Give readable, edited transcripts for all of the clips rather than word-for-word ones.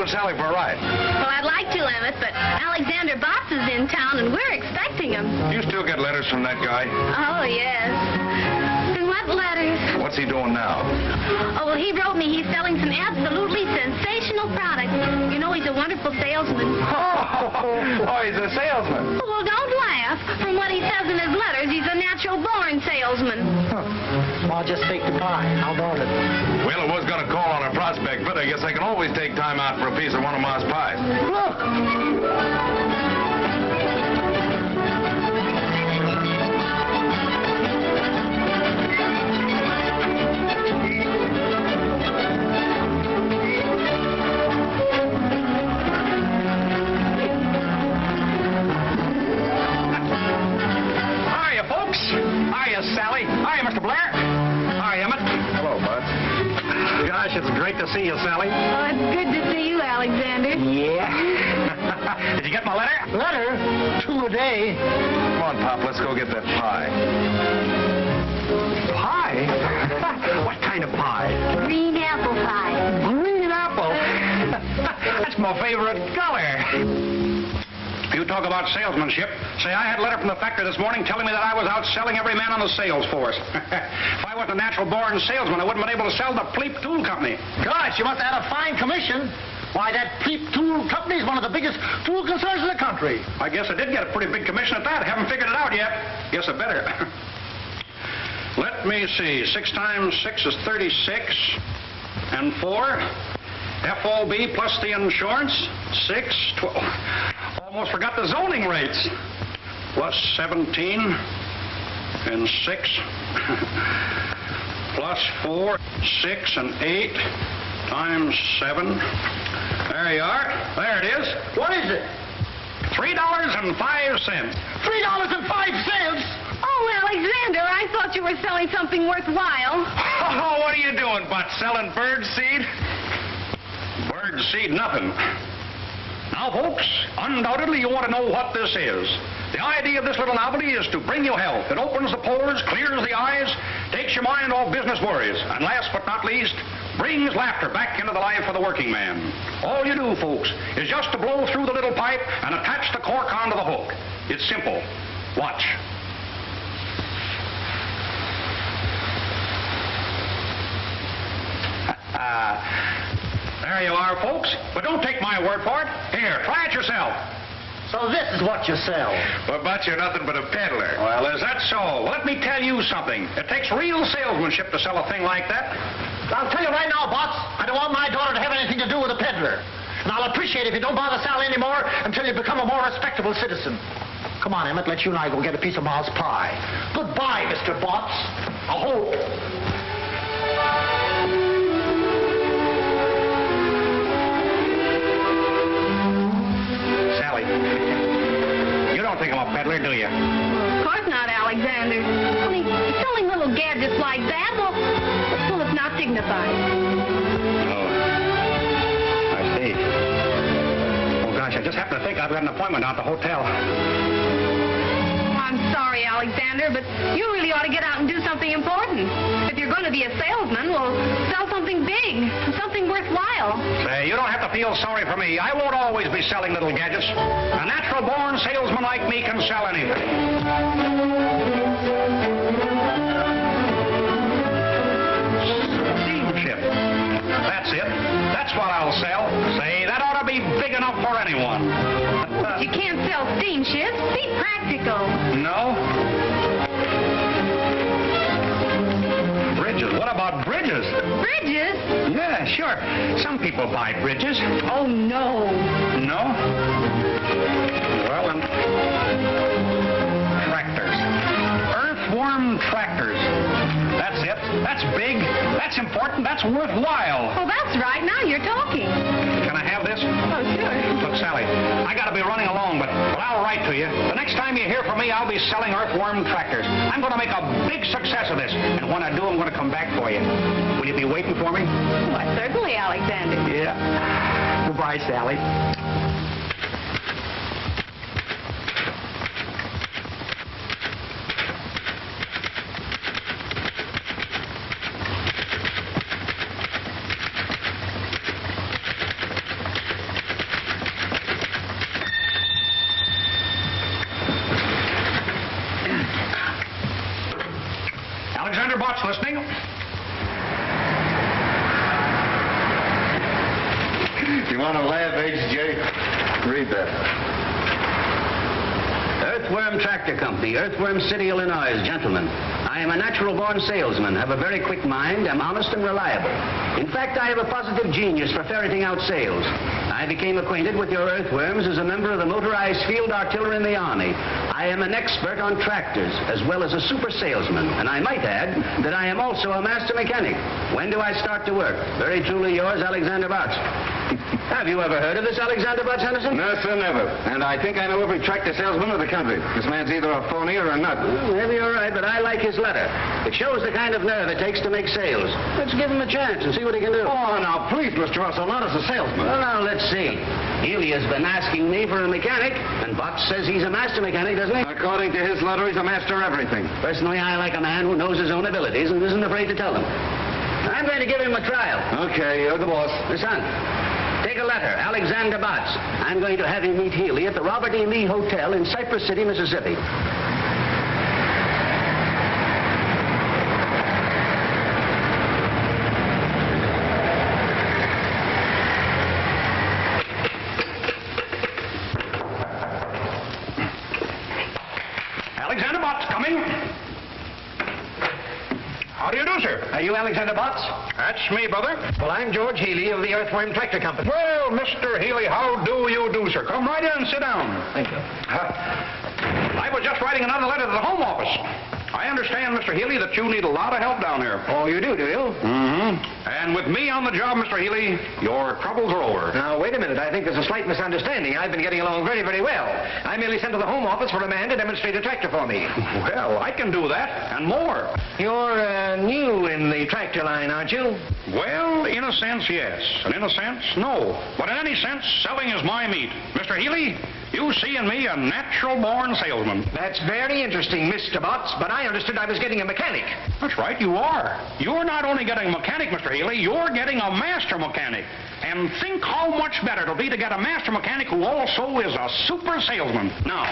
with Sally for a ride? Well, I'd like to, Emmett, but Alexander Botts is in town, and we're expecting him. You still get letters from that guy? Oh, yes. And what letters? What's he doing now? Oh, well, he wrote me he's selling some absolutely sensational products. You know, he's a wonderful salesman. Oh, he's a salesman. Well, don't laugh. From what he says in his letters, he's a natural-born salesman. I'll just take the pie. How about it? Well, I was going to call on a prospect, but I guess I can always take time out for a piece of one of Ma's pies. Look! Sally. Hi, Mr. Blair. Hi, Emmett. Hello, Bud. Gosh, it's great to see you, Sally. Oh, it's good to see you, Alexander. Yeah. Did you get my letter? Letter? 2 a day. Come on, Pop, let's go get that pie. Pie? What kind of pie? Green apple pie. Green apple. That's my favorite color. You talk about salesmanship. Say, I had a letter from the factory this morning telling me that I was out selling every man on the sales force. If I wasn't a natural-born salesman, I wouldn't have been able to sell the Pleep Tool Company. Gosh, you must have had a fine commission. Why, that Pleep Tool Company is one of the biggest tool concerns in the country. I guess I did get a pretty big commission at that. I haven't figured it out yet. Guess I better. Let me see. 6 times 6 is 36. And 4. FOB plus the insurance. 6, 12. Almost forgot the zoning rates. Plus 17 and 6 plus 4, 6 and 8 times 7. There you are. There it is. What is it? $3.05. $3.05? Oh, Alexander, I thought you were selling something worthwhile. Oh, what are you doing, Bud? Selling bird seed? Bird seed, nothing. Now, folks, undoubtedly you want to know what this is. The idea of this little novelty is to bring you health. It opens the pores, clears the eyes, takes your mind off business worries, and last but not least, brings laughter back into the life of the working man. All you do, folks, is just to blow through the little pipe and attach the cork onto the hook. It's simple. Watch. There you are, folks. But don't take my word for it. Here, try it yourself. So this is what you sell. Well, Bud, you're nothing but a peddler. Well, is that so? Well, let me tell you something. It takes real salesmanship to sell a thing like that. I'll tell you right now, Bots, I don't want my daughter to have anything to do with a peddler. And I'll appreciate it if you don't bother Sally anymore until you become a more respectable citizen. Come on, Emmett, let you and I go get a piece of Ma's pie. Goodbye, Mr. Bots. I hope. Sally, you don't think I'm a peddler, do you? Of course not, Alexander. Only selling little gadgets like that, well, it's not dignified. Oh, I see. Oh, gosh, I just happened to think I've got an appointment out at the hotel. I'm sorry, Alexander, but you really ought to get out and do something important. If you're going to be a salesman, well, sell something big, something worthwhile. Say, you don't have to feel sorry for me. I won't always be selling little gadgets. A natural-born salesman like me can sell anything. Steamship. That's it. That's what I'll sell. Say, that ought to be big enough for anyone. You can't sell steamships. Be practical. No? Bridges. What about bridges? Bridges? Yeah, sure. Some people buy bridges. Oh, no. No? Well, then... Tractors. Earthworm Tractors. That's it. That's big. That's important. That's worthwhile. Oh, that's right. Now you're talking. Can I have this? Oh, sure. Look, Sally, I got to be running along, but I'll write to you. The next time you hear from me, I'll be selling Earthworm Tractors. I'm going to make a big success of this, and when I do, I'm going to come back for you. Will you be waiting for me? Why, certainly, Alexander. Yeah. Goodbye, Sally. Alexander Botts listening. You want to laugh, H.J.? Read that. Earthworm Tractor Company, Earthworm City, Illinois. Gentlemen, I am a natural-born salesman, have a very quick mind, am honest and reliable. In fact, I have a positive genius for ferreting out sales. I became acquainted with your earthworms as a member of the motorized field artillery in the Army. I am an expert on tractors, as well as a super salesman, and I might add that I am also a master mechanic. When do I start to work? Very truly yours, Alexander Botts. Have you ever heard of this Alexander Botts, Henderson? No, sir, never. And I think I know every tractor salesman in the country. This man's either a phony or a nut. Well, maybe you're right, but I like his letter. It shows the kind of nerve it takes to make sales. Let's give him a chance and see what he can do. Oh, now, please, Mr. Russell, not as a salesman. Well, now, let's see. Healy has been asking me for a mechanic, and Botts says he's a master mechanic, doesn't he? According to his letter, he's a master of everything. Personally, I like a man who knows his own abilities and isn't afraid to tell them. I'm going to give him a trial. Okay, you're the boss. Listen. Take a letter, Alexander Botts. I'm going to have him meet Healy at the Robert E. Lee Hotel in Cypress City, Mississippi. Alexander Botts coming. How do you do, sir? Are you Alexander Botts? That's me, brother. Well, I'm George Healy of the Earthworm Tractor Company. Well, Mr. Healy, how do you do, sir? Come right in and sit down. Thank you. I was just writing another letter to the Home Office. I understand, Mr. Healy, that you need a lot of help down here. Oh, you do you? Mm-hmm. And with me on the job, Mr. Healy, your troubles are over. Now, wait a minute. I think there's a slight misunderstanding. I've been getting along very, very well. I merely sent to the Home Office for a man to demonstrate a tractor for me. Well, I can do that, and more. You're new in the tractor line, aren't you? Well, in a sense, yes. And in a sense, no. But in any sense, selling is my meat. Mr. Healy, you see in me a natural-born salesman. That's very interesting, Mr. Botts, but I understood I was getting a mechanic. That's right, you are. You're not only getting a mechanic, Mr. Healy, you're getting a master mechanic. And think how much better it'll be to get a master mechanic who also is a super salesman. Now,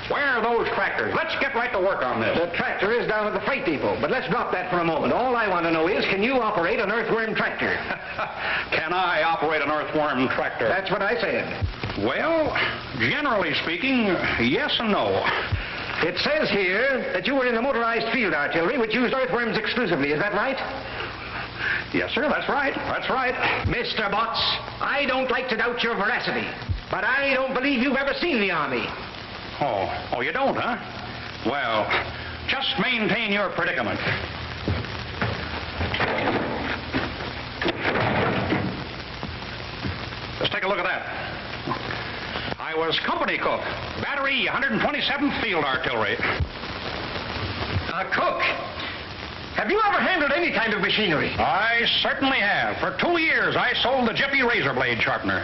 where are those tractors? Let's get right to work on this. The tractor is down at the freight depot, but let's drop that for a moment. All I want to know is, can you operate an earthworm tractor? Can I operate an earthworm tractor? That's what I said. Well, generally speaking, yes and no. It says here that you were in the motorized field artillery, which used earthworms exclusively. Is that right? Yes, sir, that's right. That's right. Mr. Botts, I don't like to doubt your veracity, but I don't believe you've ever seen the Army. Oh, you don't, huh? Well, just maintain your predicament. Just take a look at that. I was company cook, battery 127th Field Artillery. A cook? Have you ever handled any kind of machinery? I certainly have. For 2 years, I sold the Jiffy razor blade sharpener.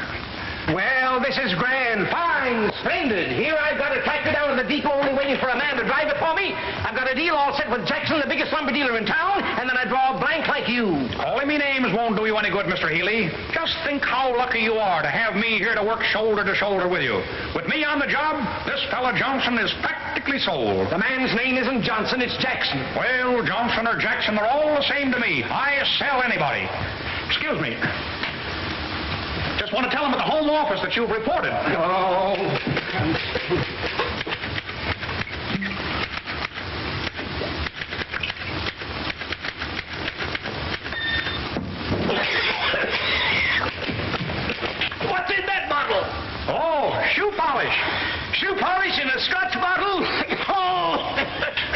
Well, this is grand, fine, splendid. Here I've got a tractor down at the depot only waiting for a man to drive it for me. I've got a deal all set with Jackson, the biggest lumber dealer in town, and then I draw a blank like you. Calling me names won't do you any good, Mr. Healy. Just think how lucky you are to have me here to work shoulder to shoulder with you. With me on the job, this fella Johnson is practically sold. The man's name isn't Johnson, it's Jackson. Well, Johnson or Jackson, they're all the same to me. I sell anybody. Excuse me. Just want to tell them at the Home Office that you've reported. Oh. What's in that bottle? Oh, shoe polish. Shoe polish in a Scotch bottle? Oh,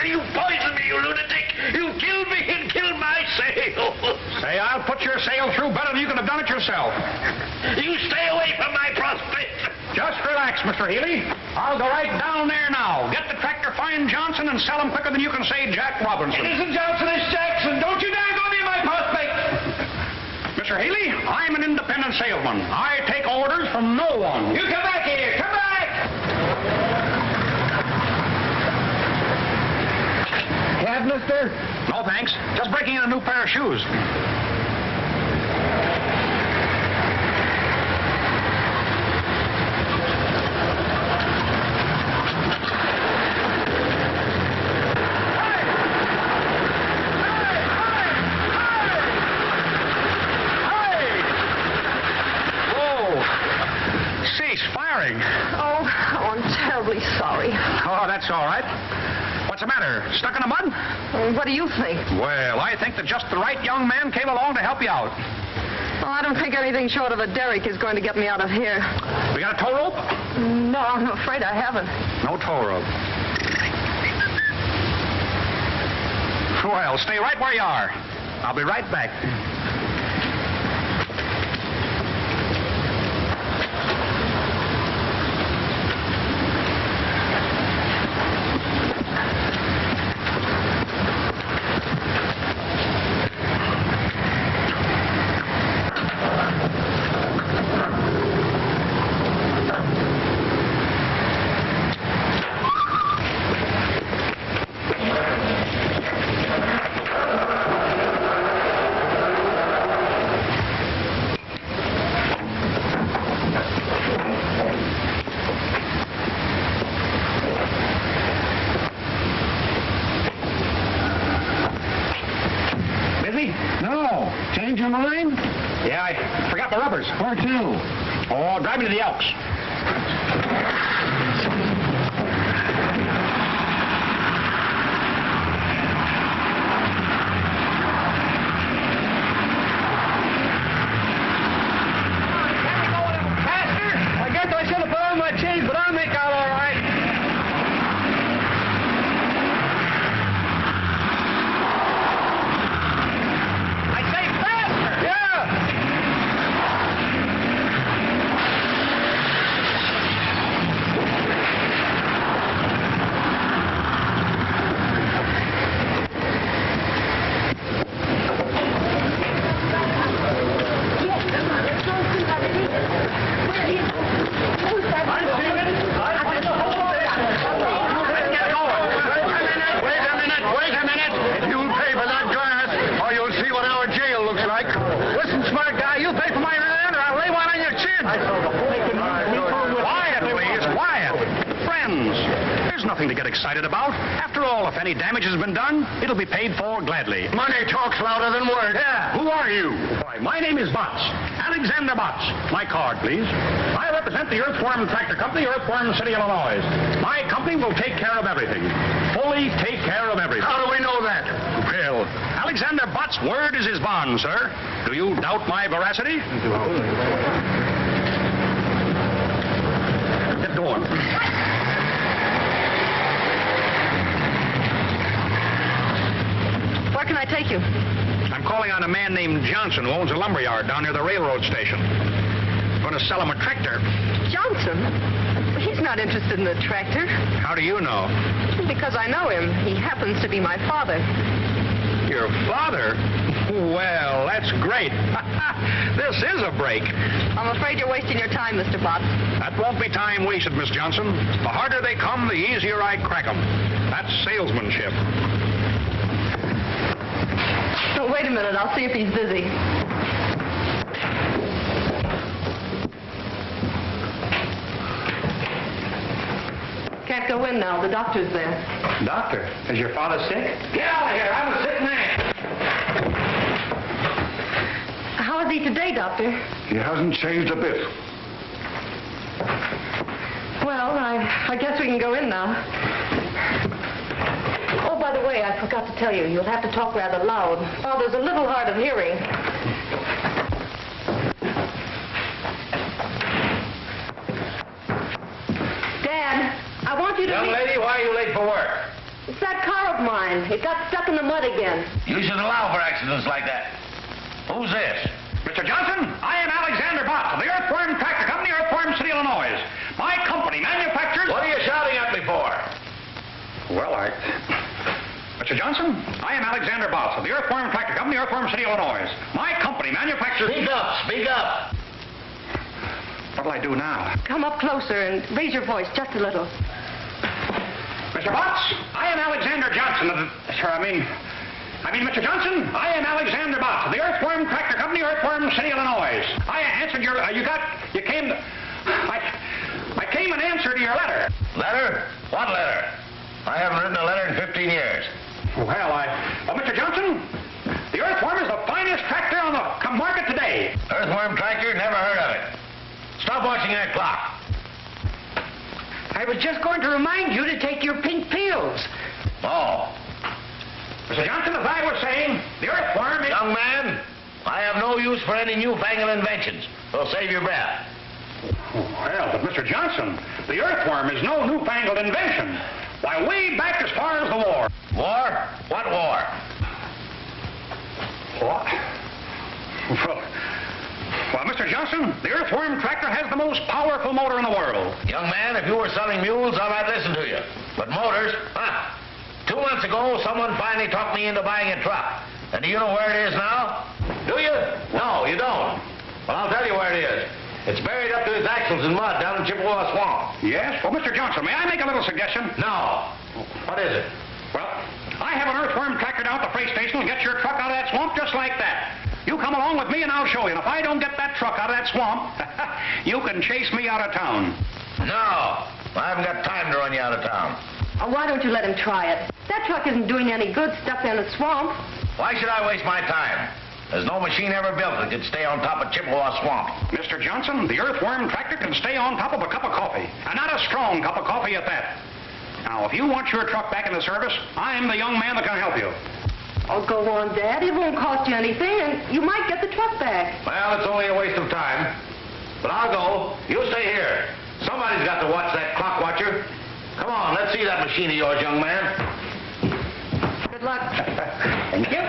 you poisoned me, you lunatic. You killed me and killed my sale. Say, I'll put your sale through better than you could have done it yourself. You stay away from my prospect. Just relax, Mr. Healy. I'll go right down there now. Get the tractor, find Johnson, and sell him quicker than you can say Jack Robinson. It isn't Johnson, it's Jackson. Don't you dare go near my prospect. Mr. Healy, I'm an independent salesman. I take orders from no one. You come back here. Come back. Have, mister? No, thanks. Just breaking in a new pair of shoes. That's all right. What's the matter? Stuck in the mud? What do you think? Well, I think that just the right young man came along to help you out. Oh, I don't think anything short of a derrick is going to get me out of here. We got a tow rope? No, I'm afraid I haven't. No tow rope. Well, stay right where you are. I'll be right back. Change your mind? Yeah, I forgot the rubbers. Where to? Oh, drive me to the Elks. I guess I should have put on my chains, but I'll make out all right. To get excited about. After all, if any damage has been done, it'll be paid for gladly. Money talks louder than words. Yeah. Who are you? Why, my name is Botts. Alexander Botts. My card, please. I represent the Earthworm Tractor Company, Earthworm City, Illinois. My company will take care of everything. Fully take care of everything. How do we know that? Well, Alexander Botts' word is his bond, sir. Do you doubt my veracity? Get going. Where can I take you? I'm calling on a man named Johnson who owns a lumberyard down near the railroad station. I'm going to sell him a tractor. Johnson? He's not interested in the tractor. How do you know? Because I know him. He happens to be my father. Your father? Well, that's great. This is a break. I'm afraid you're wasting your time, Mr. Botts. That won't be time wasted, Miss Johnson. The harder they come, the easier I crack them. That's salesmanship. Oh, wait a minute. I'll see if he's busy. Can't go in now. The doctor's there. Doctor, is your father sick? Get out of here. I'm a sick man. How is he today, Doctor? He hasn't changed a bit. Well, I guess we can go in now. Oh, by the way, I forgot to tell you, you'll have to talk rather loud. Oh, there's a little hard of hearing. Dad, I want you to... Young lady, why are you late for work? It's that car of mine. It got stuck in the mud again. You should allow for accidents like that. Who's this? Mr. Johnson, I am Alexander Botts of the Earthworm Tractor Company, Earthworm City, Illinois. My company manufactures... What are you shouting at me for? Well, Mr. Johnson, I am Alexander Botts of the Earthworm Tractor Company, Earthworm City, Illinois. My company manufactures... Speak up, speak up. What'll I do now? Come up closer and raise your voice just a little. Mr. Botts, I am Alexander Johnson of the... Mr. Johnson, I am Alexander Botts of the Earthworm Tractor Company, Earthworm City, Illinois. I answered your... I came in answer to your letter. Letter? What letter? I haven't written a letter in 15 years. Well, Mr. Johnson, the Earthworm is the finest tractor on the market today. Earthworm Tractor? Never heard of it. Stop watching that clock. I was just going to remind you to take your pink pills. Oh. Mr. Johnson, as I was saying, the earthworm is... Young man, I have no use for any newfangled inventions. So save your breath. Well, but Mr. Johnson, the earthworm is no newfangled invention. Why, way back as far as the war. War? What war? What? Well, Mr. Johnson, the Earthworm Tractor has the most powerful motor in the world. Young man, if you were selling mules, I might listen to you. But motors, 2 months ago, someone finally talked me into buying a truck. And do you know where it is now? Do you? No, you don't. Well, I'll tell you where it is. It's buried up to its axles in mud down in Chippewa Swamp. Yes? Well, Mr. Johnson, may I make a little suggestion? No. What is it? Well, I have an Earthworm Tractor down at the freight station and get your truck out of that swamp just like that. You come along with me and I'll show you. And if I don't get that truck out of that swamp, you can chase me out of town. No. I haven't got time to run you out of town. Oh, why don't you let him try it? That truck isn't doing any good stuck in the swamp. Why should I waste my time? There's no machine ever built that could stay on top of Chippewa Swamp. Mr. Johnson, the Earthworm Tractor can stay on top of a cup of coffee. And not a strong cup of coffee at that. Now, if you want your truck back in the service, I'm the young man that can help you. Oh, go on, Dad. It won't cost you anything, and you might get the truck back. Well, it's only a waste of time. But I'll go. You stay here. Somebody's got to watch that clock watcher. Come on, let's see that machine of yours, young man. Good luck. Thank you.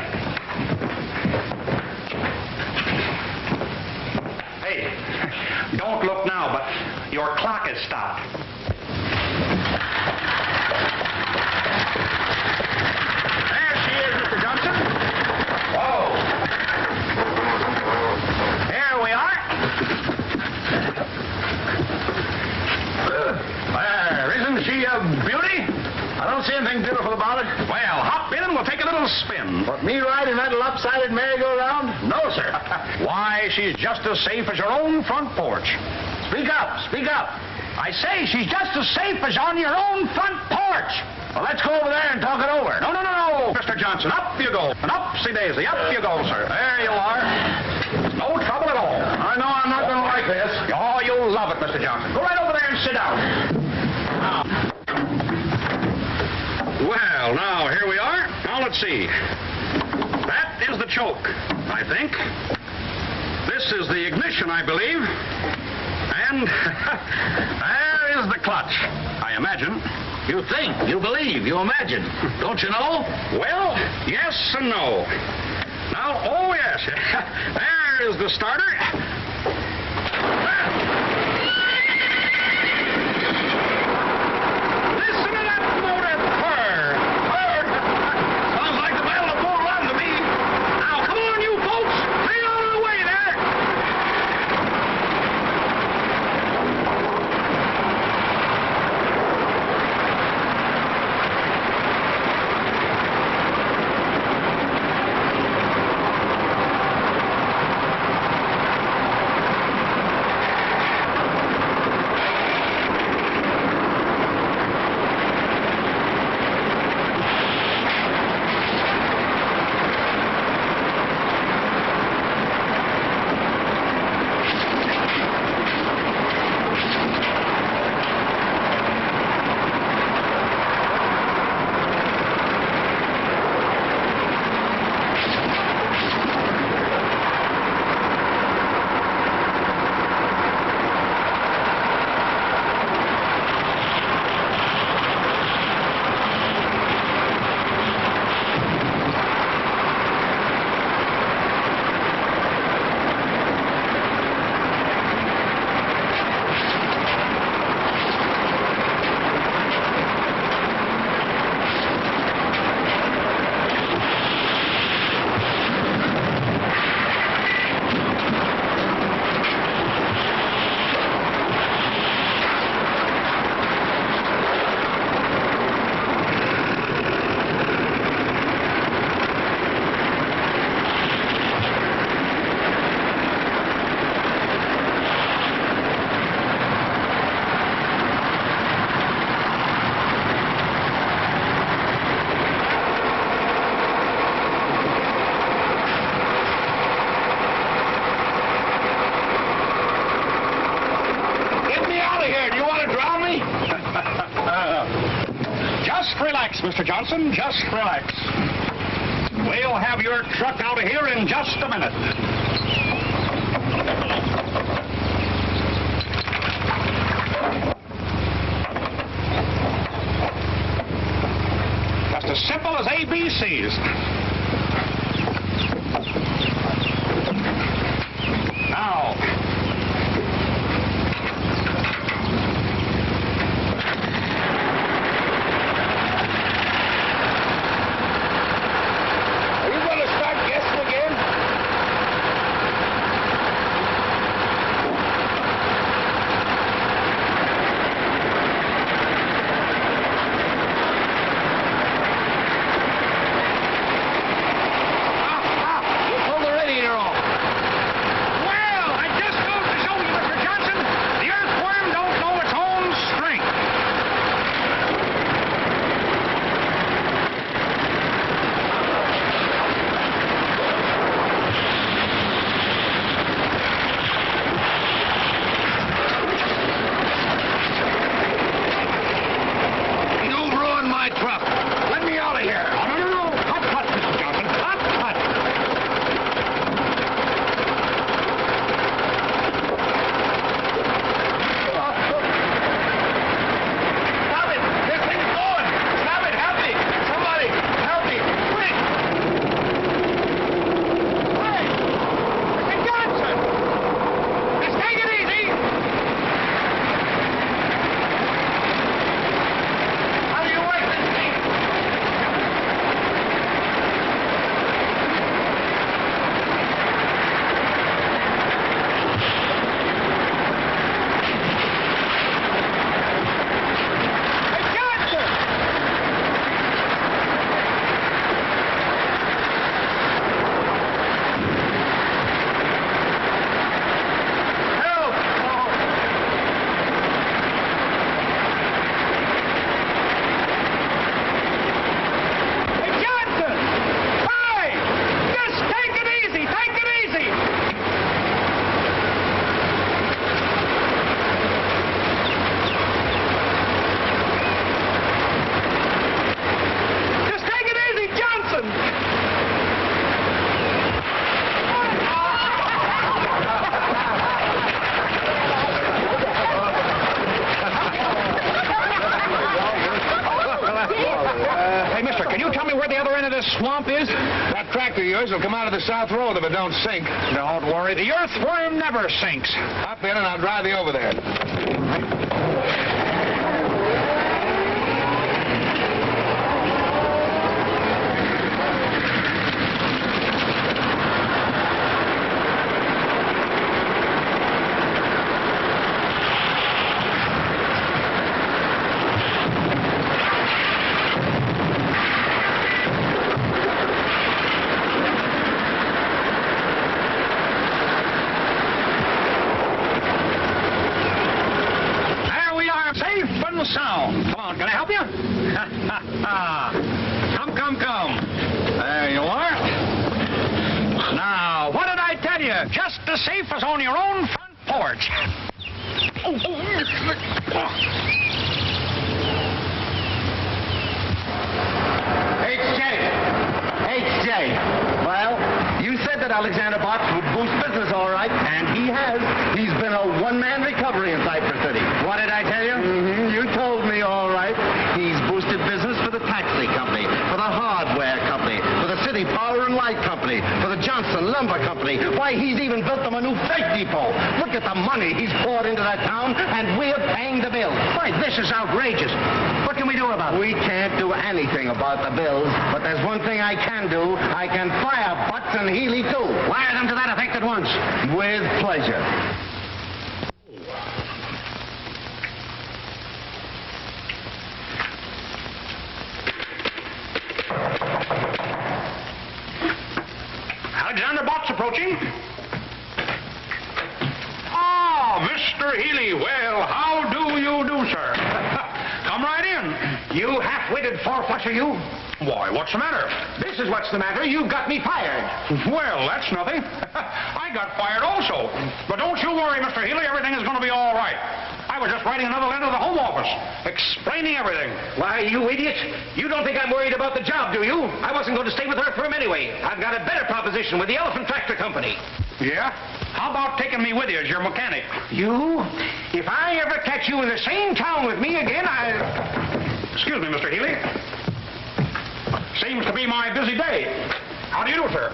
Hey, don't look now, but your clock is stopped. There she is, Mr. Johnson. Whoa. Here we are. Well, isn't she a beauty? I don't see anything beautiful about it. Well, hop in and we'll take a little spin. What, me riding that lopsided merry-go-round? No, sir. Why, she's just as safe as your own front porch. Speak up, speak up. I say she's just as safe as on your own front porch. Well, let's go over there and talk it over. No, Mr. Johnson. Up you go. And upsy-daisy. Up you go, sir. There you are. No trouble at all. I know I'm not going to like this. Oh, you'll love it, Mr. Johnson. Go right over there and sit down. Well, now, here we are. Now, let's see. That is the choke, I think. This is the ignition, I believe. And there is the clutch, I imagine. You think, you believe, you imagine. Don't you know? Well, yes and no. Now, oh, yes. There is the starter. Listen to that motor purr. Purr. Sounds like the Battle of Bull Run to me. Now, come on, you folks. Clear out of the way there. Mr. Johnson. Just relax. We'll have your truck out of here in just a minute. Just as simple as ABCs. Now. Swamp is? That tractor of yours will come out of the south road if it don't sink. Don't worry, the earthworm never sinks. Hop in and I'll drive you over there. Sound. Come on, can I help you? Come. There you are. Now, what did I tell you? Just as safe as on your own front porch. H.J. Well, you said that Alexander Botts would boost business all right, and he has. He's been a one-man recovery in Cypress City. What did I tell you? You told me all right. He's boosted business for the taxi company, for the hardware company, for the city power and light company, for the Johnson Lumber Company. Why, he's even built them a new freight depot. Look at the money he's poured into that town, and we're paying the bills. Why, this is outrageous. What can we do about it? We can't do anything about the bills, but there's one thing I can do. I can fire Butts and Healy, too. Wire them to that effect at once. With pleasure. Alexander Botts approaching. Ah, Mr. Healy. Well, how do you do, sir? Come right in. You half-witted four-flusher, you. Why, what's the matter? This is what's the matter. You've got me fired. Well, that's nothing. I got fired also. But don't you worry, Mr. Healy. Everything is going to be all right. I was just writing another letter to the Home Office, explaining everything. Why, you idiot. You don't think I'm worried about the job, do you? I wasn't going to stay with Earthworm anyway. I've got a better proposition with the Elephant Tractor Company. Yeah? How about taking me with you as your mechanic? You? If I ever catch you in the same town with me again, Excuse me, Mr. Healy. Seems to be my busy day. How do you do, sir?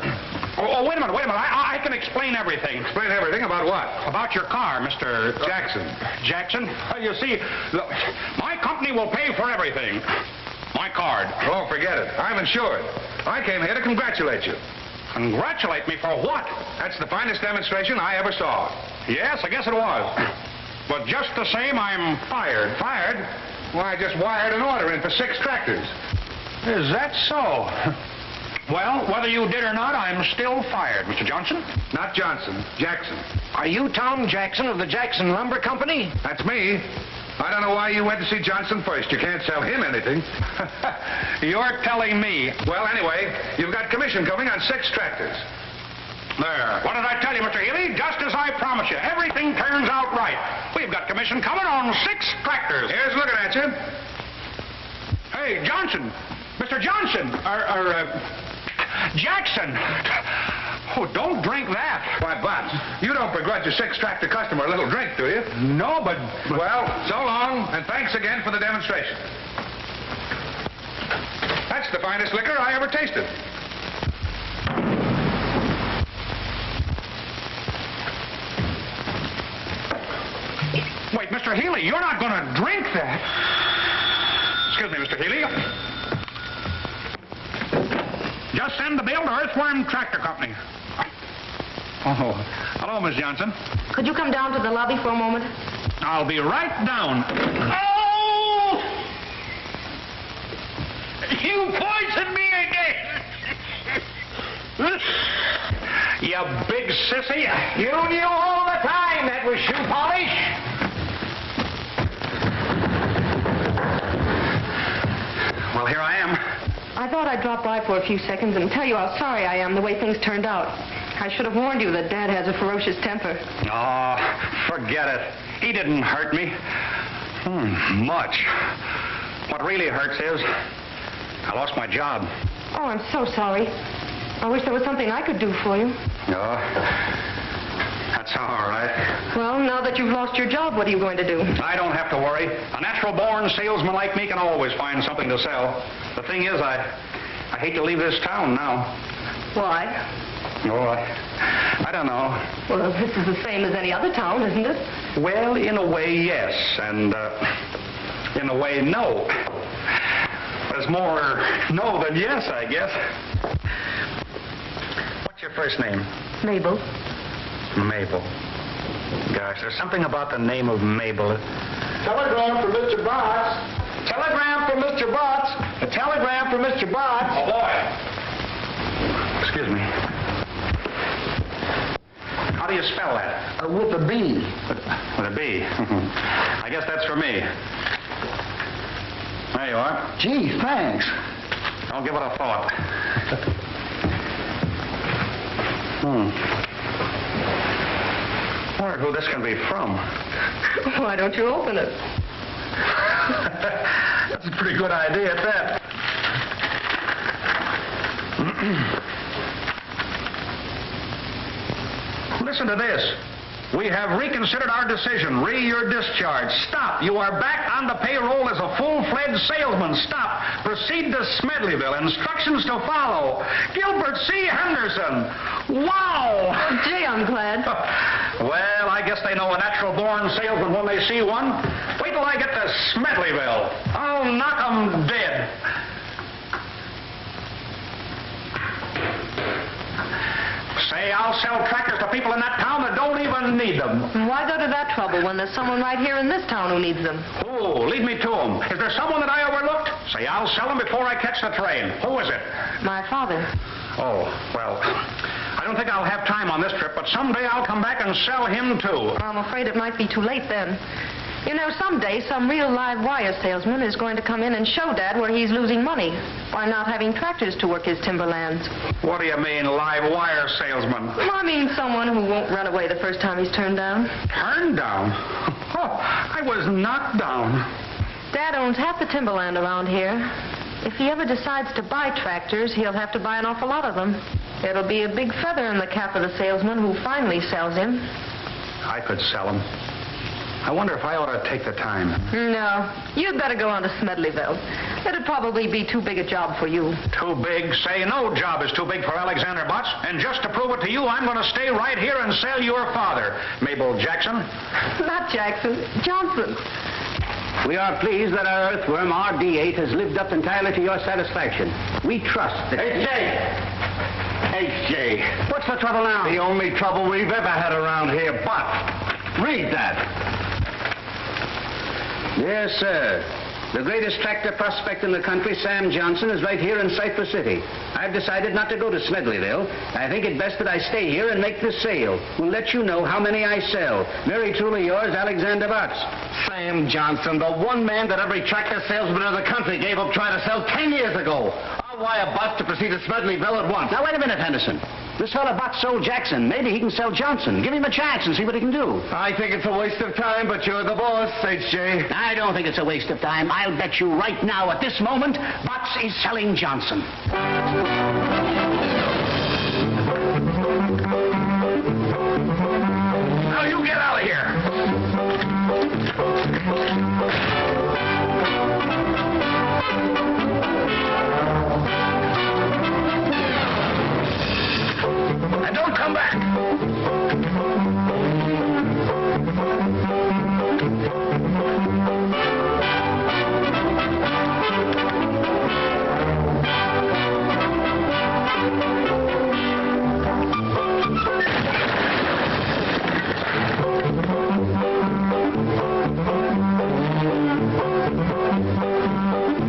Oh, wait a minute. I can explain everything. Explain everything about what? About your car, Mr. Jackson. Jackson? Well, you see, my company will pay for everything. My card. Oh, forget it. I'm insured. I came here to congratulate you. Congratulate me for what? That's the finest demonstration I ever saw. Yes, I guess it was. But just the same, I'm fired. Fired? Why, I just wired an order in for 6 tractors. Is that so? Well, whether you did or not, I'm still fired, Mr. Johnson. Not Johnson, Jackson. are you Tom Jackson of the Jackson Lumber Company? That's me. I don't know why you went to see Johnson first. You can't sell him anything. You're telling me. Well, anyway, you've got commission coming on 6 tractors. There. What did I tell you, Mr. Healy? Just as I promised you. Everything turns out right. We've got commission coming on 6 tractors. Here's looking at you. Hey, Johnson. Mr. Johnson. Jackson. Oh, don't drink that. Why, Butts, you don't begrudge a 6 tractor customer a little drink, do you? No, but... Well, so long, and thanks again for the demonstration. That's the finest liquor I ever tasted. Wait, Mr. Healy, you're not going to drink that. Excuse me, Mr. Healy. Just send the bill to Earthworm Tractor Company. Oh, hello, Miss Johnson. Could you come down to the lobby for a moment? I'll be right down. Oh! You poisoned me again! You big sissy. You knew all the time that was shoe polish. Well, here I am. I thought I'd drop by for a few seconds and tell you how sorry I am the way things turned out. I should have warned you that Dad has a ferocious temper. Oh, forget it. He didn't hurt me. Much. What really hurts is I lost my job. Oh, I'm so sorry. I wish there was something I could do for you. Oh, that's all right. Well, now that you've lost your job, what are you going to do? I don't have to worry. A natural-born salesman like me can always find something to sell. The thing is, I hate to leave this town now. Why? Oh, I don't know. Well, this is the same as any other town, isn't it? Well, in a way, yes, and in a way, no. There's more no than yes, I guess. What's your first name? Mabel. Mabel. Gosh, there's something about the name of Mabel. Telegram for Mr. Botts. Telegram for Mr. Botts. A telegram for Mr. Botts. Oh, boy. Excuse me. How do you spell that? With a B. With a B. I guess that's for me. There you are. Gee, thanks. Don't give it a thought. I wonder who this can be from. Why don't you open it? That's a pretty good idea at that. Listen to this. We have reconsidered our decision. You're discharged. Stop. You are back on the payroll as a full-fledged salesman. Stop. Proceed to Smedleyville. Instructions to follow. Gilbert C. Henderson. Wow! Gee, I'm glad. Well, I guess they know a natural-born salesman when they see one. Wait till I get to Smedleyville. I'll knock 'em dead. Say, I'll sell tractors to people in that town that don't even need them. Why go to that trouble when there's someone right here in this town who needs them? Oh, lead me to them. Is there someone that I overlooked? Say, I'll sell them before I catch the train. Who is it? My father. Oh, well, I don't think I'll have time on this trip, but someday I'll come back and sell him, too. I'm afraid it might be too late then. You know, someday some real live wire salesman is going to come in and show Dad where he's losing money by not having tractors to work his timberlands. What do you mean, live wire salesman? Well, I mean someone who won't run away the first time he's turned down. Turned down? Oh, I was knocked down. Dad owns half the timberland around here. If he ever decides to buy tractors, he'll have to buy an awful lot of them. It'll be a big feather in the cap of the salesman who finally sells him. I could sell them. I wonder if I ought to take the time. No, you'd better go on to Smedleyville. It'd probably be too big a job for you. Too big? Say no job is too big for Alexander Butts. And just to prove it to you, I'm going to stay right here and sell your father, Mabel Jackson. Not Jackson, Johnson. We are pleased that our earthworm, RD8, has lived up entirely to your satisfaction. We trust that... H.J. What's the trouble now? The only trouble we've ever had around here, but read that. Yes, sir. The greatest tractor prospect in the country, Sam Johnson, is right here in Cypress City. I've decided not to go to Smedleyville. I think it best that I stay here and make this sale. We'll let you know how many I sell. Very truly yours, Alexander Butts. Sam Johnson, the one man that every tractor salesman in the country gave up trying to sell 10 years ago. I'll wire Butts to proceed to Smedleyville at once. Now, wait a minute, Henderson. This fellow Butts sold Jackson. Maybe he can sell Johnson. Give him a chance and see what he can do. I think it's a waste of time, but you're the boss, H.J. I don't think it's a waste of time. I'll bet you right now, at this moment, Butts is selling Johnson. Now, you get out of here. And don't come back.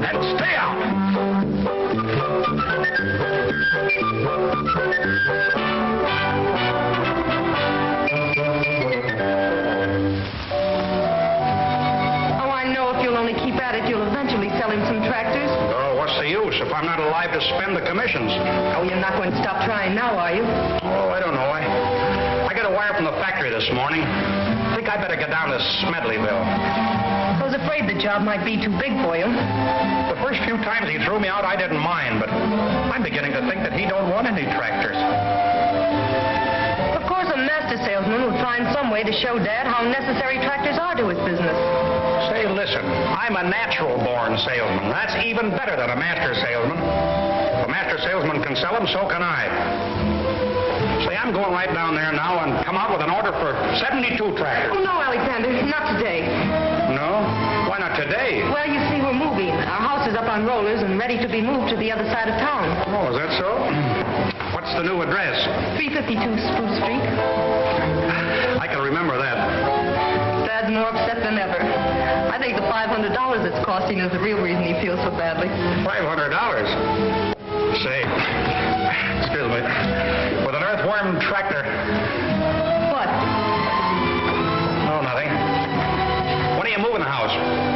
And stay out. Oh, I know if you'll only keep at it, you'll eventually sell him some tractors. Oh, what's the use if I'm not alive to spend the commissions? Oh, you're not going to stop trying now, are you? Oh, I don't know. I got a wire from the factory this morning. I think I better get down to Smedleyville. I was afraid the job might be too big for you. The first few times he threw me out, I didn't mind, but I'm beginning to think that he don't want any tractors. Of course, a master salesman would find some way to show Dad how necessary tractors are to his business. Say, listen, I'm a natural-born salesman. That's even better than a master salesman. If a master salesman can sell them, so can I. Say, I'm going right down there now and come out with an order for 72 tractors. Oh, no, Alexander, not today. No? Why not today? Well, you see, we're moving. Our house is up on rollers and ready to be moved to the other side of town. Oh, is that so? What's the new address? 352 Spruce Street. I can remember that. Dad's more upset than ever. I think the $500 it's costing is the real reason he feels so badly. $500? Say, excuse me, with an Earthworm Tractor. What? Oh, nothing. When are you moving the house?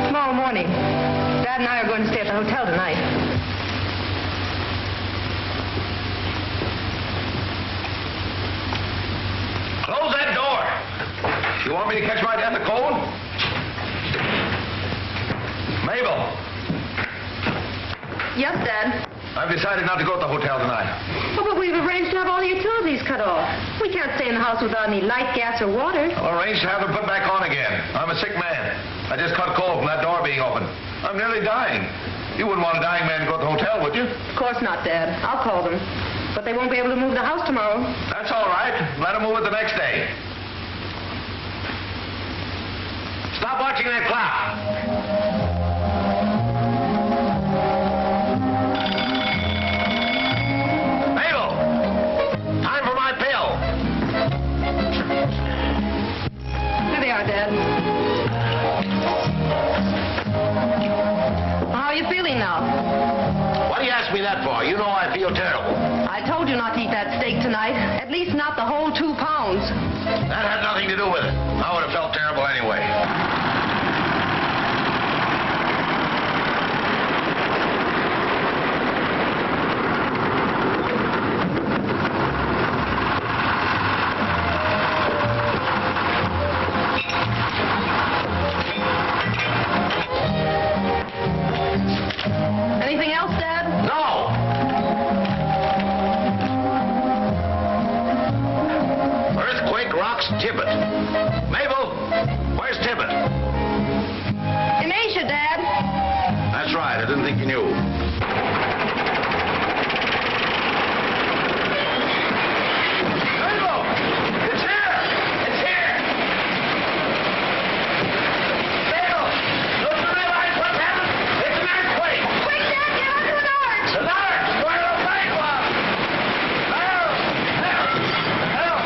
Tomorrow morning. Dad and I are going to stay at the hotel tonight. Close that door. You want me to catch my death of cold? Mabel, Yes, Dad. I've decided not to go to the hotel tonight. Oh, but we've arranged to have all the utilities cut off. We can't stay in the house without any light, gas, or water. I'll arrange to have them put back on again. I'm a sick man. I just caught cold from that door being open. I'm nearly dying. You wouldn't want a dying man to go to the hotel, would you? Of course not, Dad. I'll call them. But they won't be able to move the house tomorrow. That's all right. Let them move it the next day. Stop watching that clock. Dad. How are you feeling now? Why do you ask me that for? You know I feel terrible. I told you not to eat that steak tonight. At least not the whole 2 pounds. That had nothing to do with it. I would have felt terrible anyway. Tibbet. Mabel, where's Tibbet? In Asia, Dad. That's right. I didn't think you knew. Mabel! It's here! It's here! Mabel! Don't you realize what's happened? It's an earthquake! Quick, Dad, get onto an arch. An arch! Where the bank was! Help! Help! Help!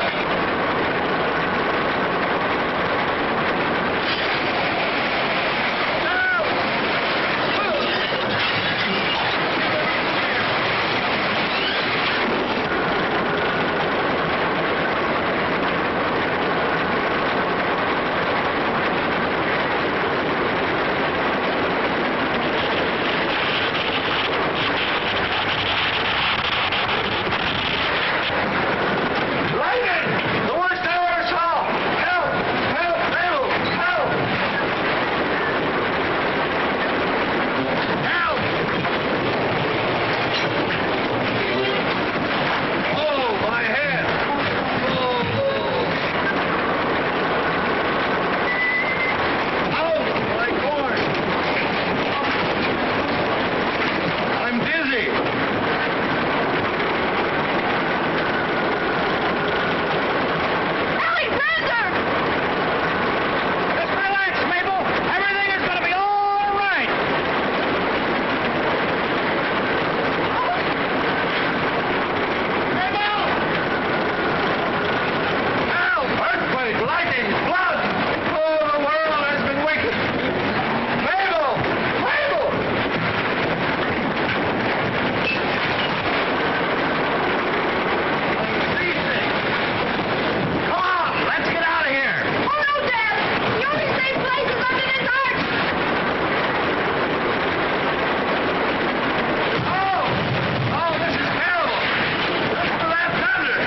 Lightning! The worst I ever saw! Help! Help! Mabel! Help! Help! Oh, my head! Oh, my gourd! I'm dizzy! Alexander! Just relax, Mabel. Everything is going to be all right. Mabel! Help! Earthquake! Lightning! Flood! Oh, the world has been wicked! Mabel! Mabel! I'm freezing! Come on! Let's get out of here! Oh, no, Dad. The only safe place is under this arch. Oh! Oh, this is terrible! Listen to that thunder!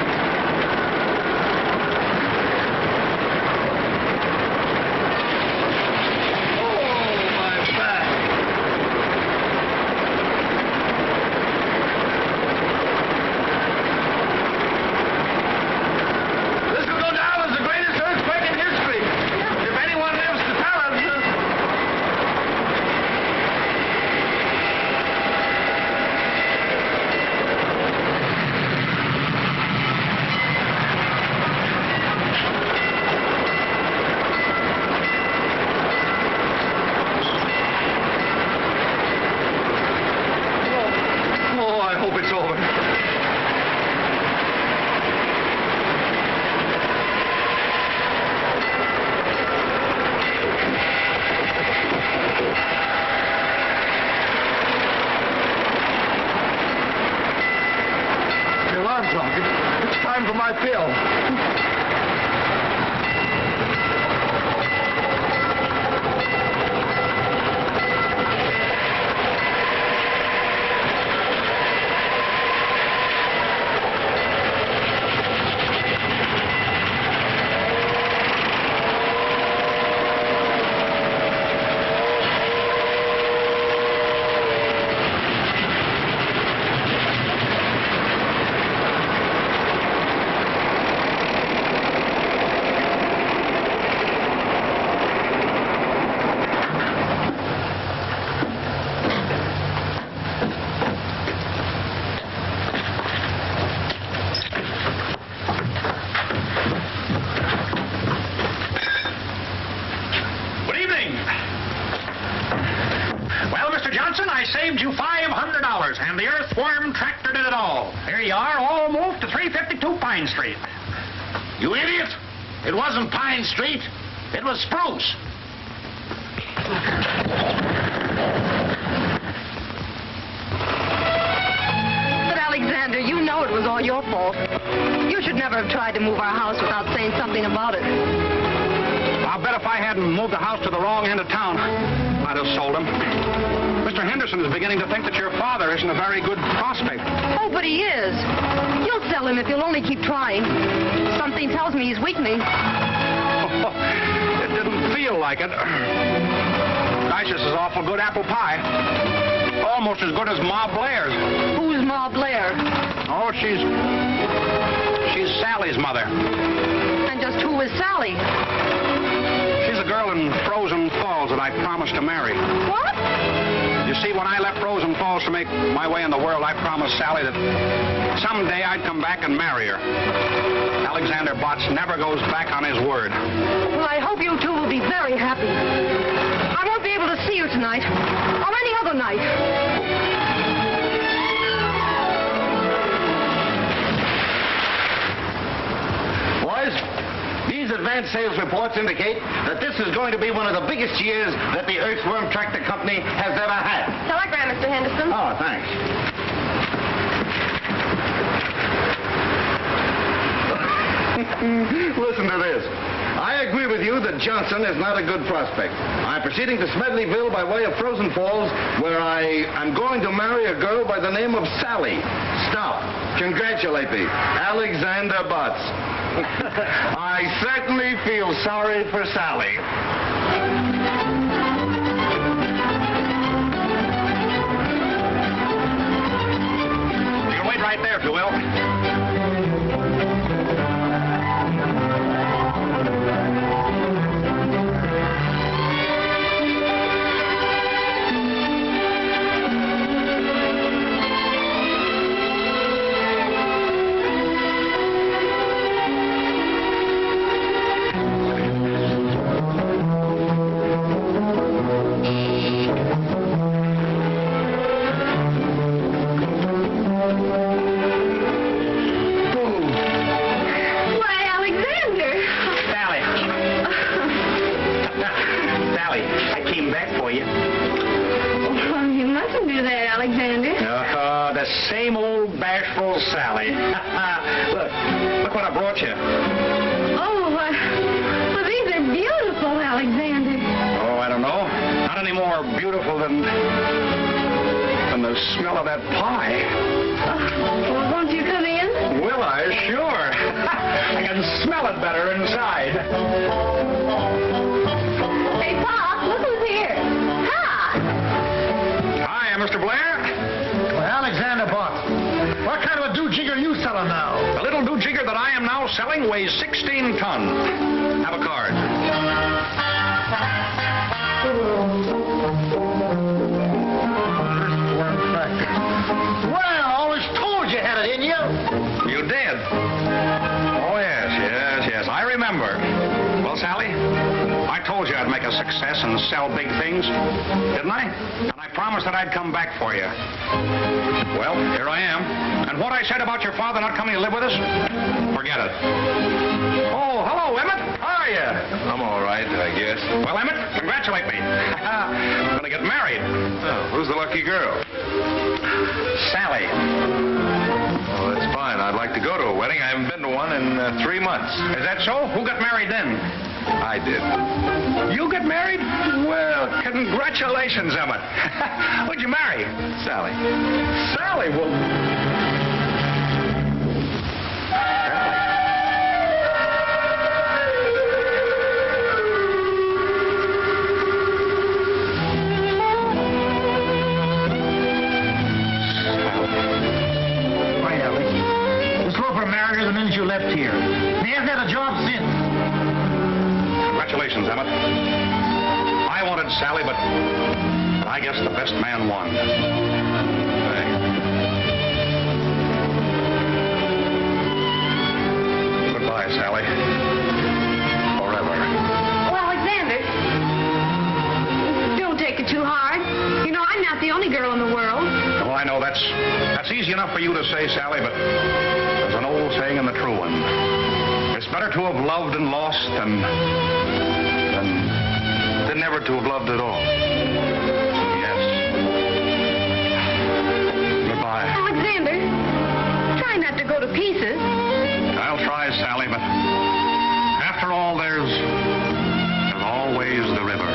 Oh, my back! This will go down as the greatest earthquake in history. If anyone lives to tell it. Oh, I hope it's over. The alarm clock. It's time for my pill. Good evening. Well, Mr. Johnson, I saved you $500, and the Earthworm Tractor did it all. Here you are, all moved to 352 Pine Street. You idiot! It wasn't Pine Street. It was Spruce. But, Alexander, you know it was all your fault. You should never have tried to move our house without saying something about it. I'll bet if I hadn't moved the house to the wrong end of town, I'd have sold him. Mr. Henderson is beginning to think that your father isn't a very good prospect. Oh, but he is. You'll sell him if you'll only keep trying. Something tells me he's weakening. It didn't feel like it. Gosh, this is awful good apple pie. Almost as good as Ma Blair's. Who's Ma Blair? Oh, She's Sally's mother. And just who is Sally? She's a girl in Frozen Falls that I promised to marry. What? You see, when I left Frozen Falls to make my way in the world, I promised Sally that someday I'd come back and marry her. Alexander Botts never goes back on his word. Well, I hope you two will be very happy. I won't be able to see you tonight, or any other night. Boys, these advance sales reports indicate that this is going to be one of the biggest years that the Earthworm Tractor Company has ever had. Telegram, Mr. Henderson. Oh, thanks. Listen to this. I agree with you that Johnson is not a good prospect. I'm proceeding to Smedleyville by way of Frozen Falls, where I am going to marry a girl by the name of Sally. Stop. Congratulate me. Alexander Botts. I certainly feel sorry for Sally. You can wait right there, if you will. Same old bashful Sally. Look what I brought you. Oh, well, these are beautiful, Alexander. Oh, I don't know. Not any more beautiful than the smell of that pie. Well, won't you come in? Will I? Sure. I can smell it better inside. Hey, Pop, look who's here. Hi. Hi, Mr. Blair. Alexander Botts, what kind of a do-jigger are you selling now? The little do-jigger that I am now selling weighs 16 tons. Have a card. Earthworm Tractor. Well, I always told you had it in you. You did? Oh, yes. I remember. Well, Sally, I told you I'd make a success and sell big things, didn't I? And I promised that I'd come back for you. Well, here I am. And what I said about your father not coming to live with us, forget it. Oh, hello, Emmett. How are you? I'm all right, I guess. Well, Emmett, congratulate me. I'm going to get married. Oh, who's the lucky girl? Sally. Oh, that's fine. I'd like to go to a wedding. I haven't been to one in 3 months. Is that so? Who got married then? I did. You get married? Well, congratulations, Emmett. Who'd you marry? Sally. Sally? Well... Why, Alex? This loafer married her the minute you left here. He hasn't had a job since. Congratulations, Emmett. I wanted Sally, but I guess the best man won. Goodbye, Sally. Forever. Oh, Alexander, don't take it too hard. You know, I'm not the only girl in the world. Well, I know that's easy enough for you to say, Sally, but there's an old saying and the true one. It's better to have loved and lost than never to have loved at all. Yes. Goodbye. Alexander, try not to go to pieces. I'll try, Sally, but after all, there's always the river.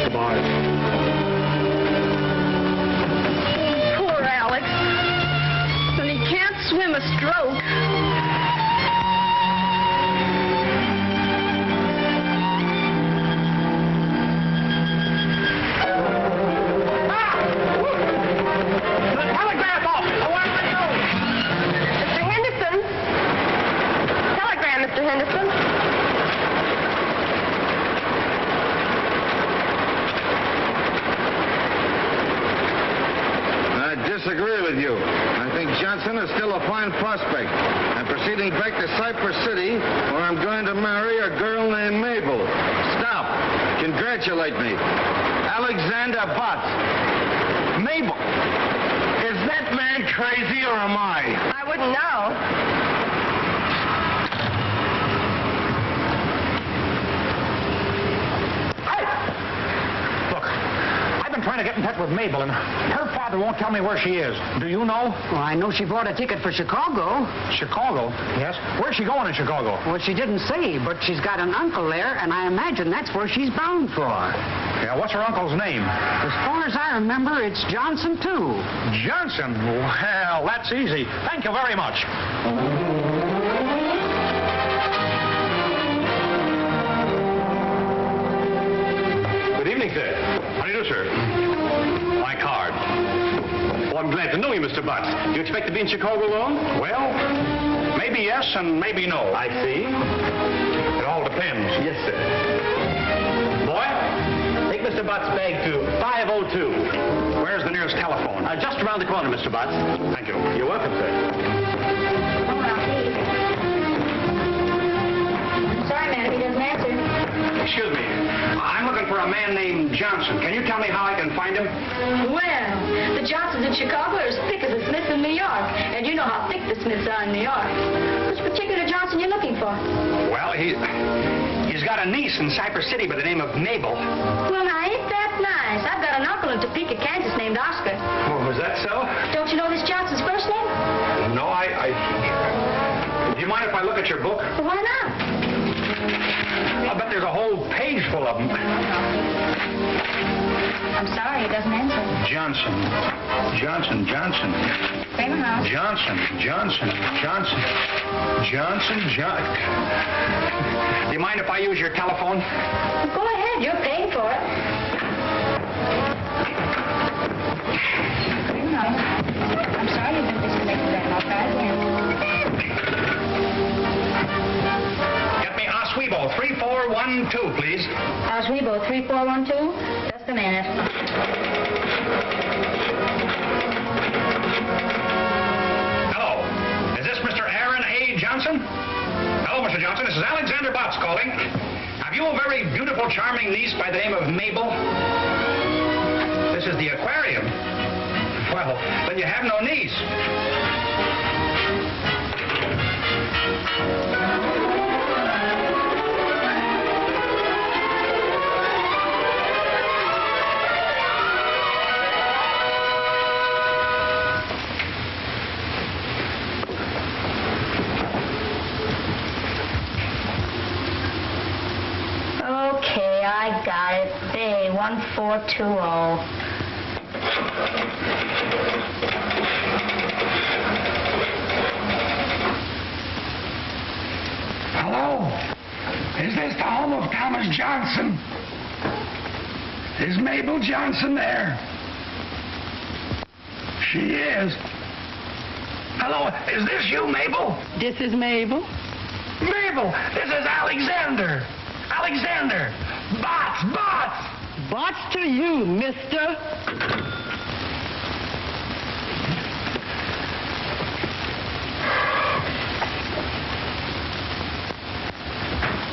Goodbye. Poor Alex. And he can't swim a stroke. disagree with you. I think Johnson is still a fine prospect. I'm proceeding back to Cypress City, where I'm going to marry a girl named Mabel. Stop. Congratulate me. Alexander Botts. Mabel, is that man crazy or am I? I wouldn't know. I've been trying to get in touch with Mabel, and her father won't tell me where she is. Do you know? Well, I know she bought a ticket for Chicago. Chicago? Yes. Where's she going in Chicago? Well, she didn't say, but she's got an uncle there, and I imagine that's where she's bound for. Yeah, what's her uncle's name? As far as I remember, it's Johnson, too. Johnson? Well, that's easy. Thank you very much. Good evening, sir. How do you do, sir? My card. Oh, I'm glad to know you, Mr. Butts. You expect to be in Chicago long? Well, maybe yes and maybe no. I see. It all depends. Yes, sir. Boy, take Mr. Butts' bag to 502. Where's the nearest telephone? Just around the corner, Mr. Butts. Thank you. You're welcome, sir. Sorry, man, he doesn't answer. Excuse me. I'm looking for a man named Johnson. Can you tell me how I can find him? Well, the Johnsons in Chicago are as thick as the Smiths in New York. And you know how thick the Smiths are in New York. Which particular Johnson you looking for? Well, he's got a niece in Cypress City by the name of Mabel. Well, now, ain't that nice? I've got an uncle in Topeka, Kansas named Oscar. Oh, is that so? Don't you know this Johnson's first name? No, Do you mind if I look at your book? Well, why not? I bet there's a whole page full of them. I'm sorry, he doesn't answer. Johnson. Kramer House. Johnson. Do you mind if I use your telephone? Well, go ahead, you're paying for it. Kramer House. I'm sorry you've been disconnected that. I'll try again. Get me Oswego 3412, please. Oswego 3412. Just a minute. Hello. Is this Mr. Aaron A. Johnson? Hello, Mr. Johnson. This is Alexander Botts calling. Have you a very beautiful, charming niece by the name of Mabel? This is the aquarium. Well, then you have no niece. Okay, I got it. Bay 1420. Hello? Is this the home of Thomas Johnson? Is Mabel Johnson there? She is. Hello, is this you, Mabel? This is Mabel. Mabel, this is Alexander. Alexander. Botts. Botts to you, mister.